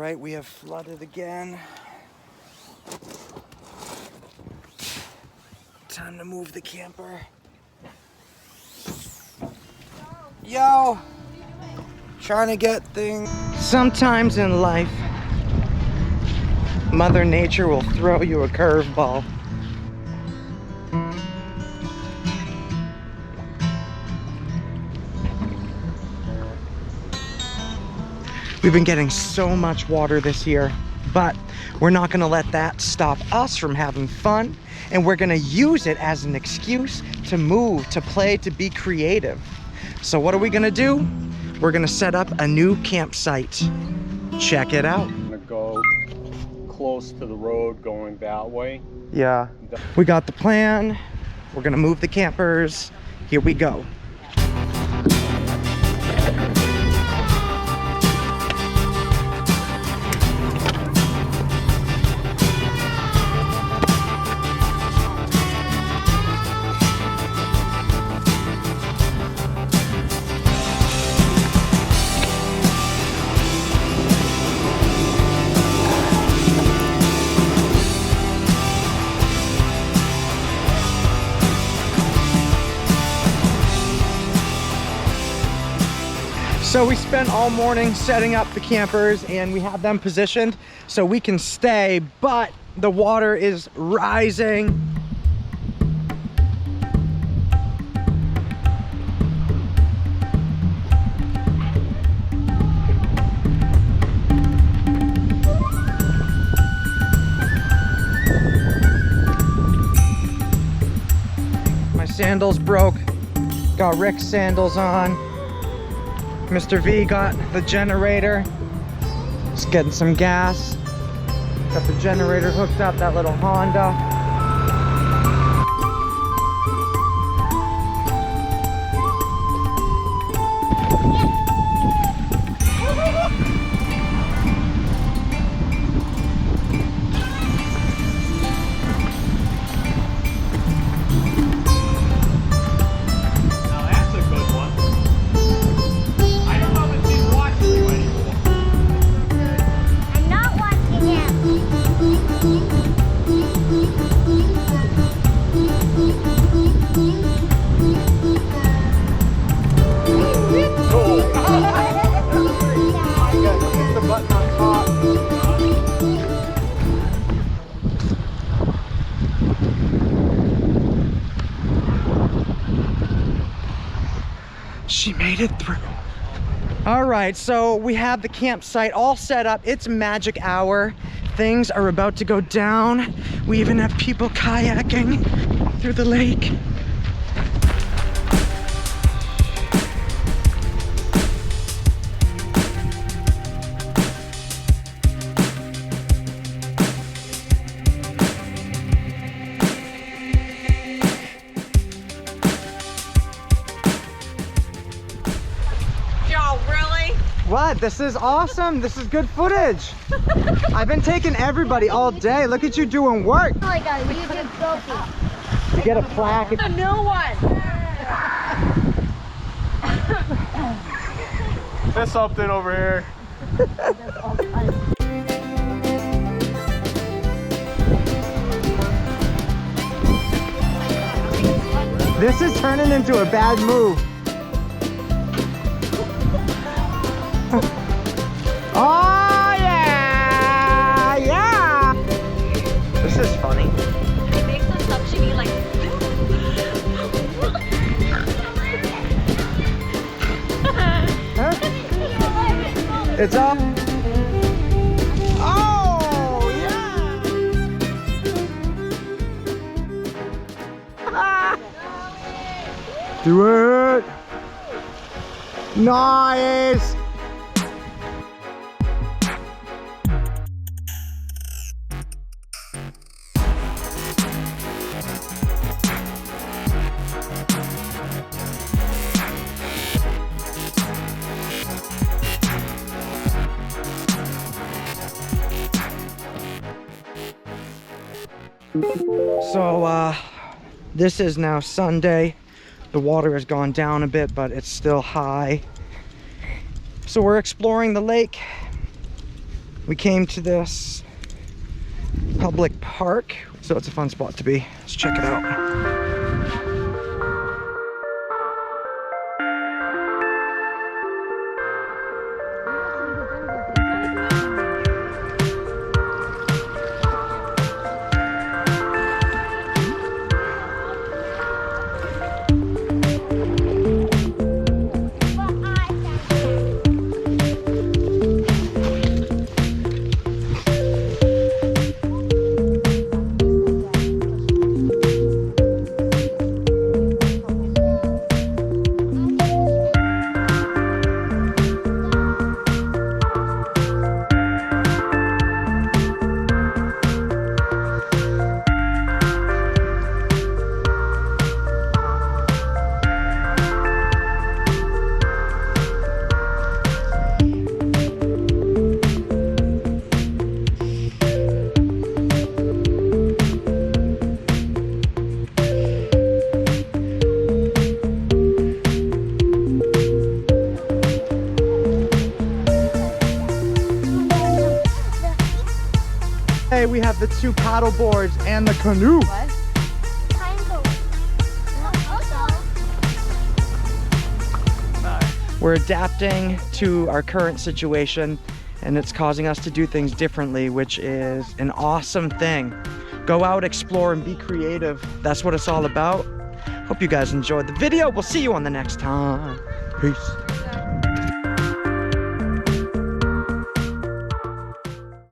right, we have flooded again. Time to move the camper. Yo! Trying to get things. Sometimes in life, Mother Nature will throw you a curveball. We've been getting so much water this year, but we're not gonna let that stop us from having fun, and we're gonna use it as an excuse to move, to play, to be creative. So what are we gonna do? We're gonna set up a new campsite. Check it out. I'm gonna go close to the road going that way. Yeah, we got the plan. We're gonna move the campers. Here we go. So we spent all morning setting up the campers and we have them positioned so we can stay, but the water is rising. My sandals broke, got Rick's sandals on. Mr. V got the generator. Just getting some gas. Got the generator hooked up, that little Honda. She made it through. All right, so we have the campsite all set up. It's magic hour. Things are about to go down. We even have people kayaking through the lake. What? This is awesome. This is good footage. I've been taking everybody all day. Look at you doing work. Like a YouTube trophy. You get a plaque. A new one. There's something over here. This is turning into a bad move. Oh yeah! Yeah! This is funny. It makes the suction like... Huh? It's up. Oh yeah! Do it! Nice! So this is now Sunday. The water has gone down a bit, but it's still high. So we're exploring the lake. We came to this public park, so it's a fun spot to be. Let's check it out. Hey, we have the 2 paddle boards and the canoe. What? We're adapting to our current situation, and it's causing us to do things differently, which is an awesome thing. Go out, explore, and be creative. That's what it's all about. Hope you guys enjoyed the video. We'll see you on the next time. Peace.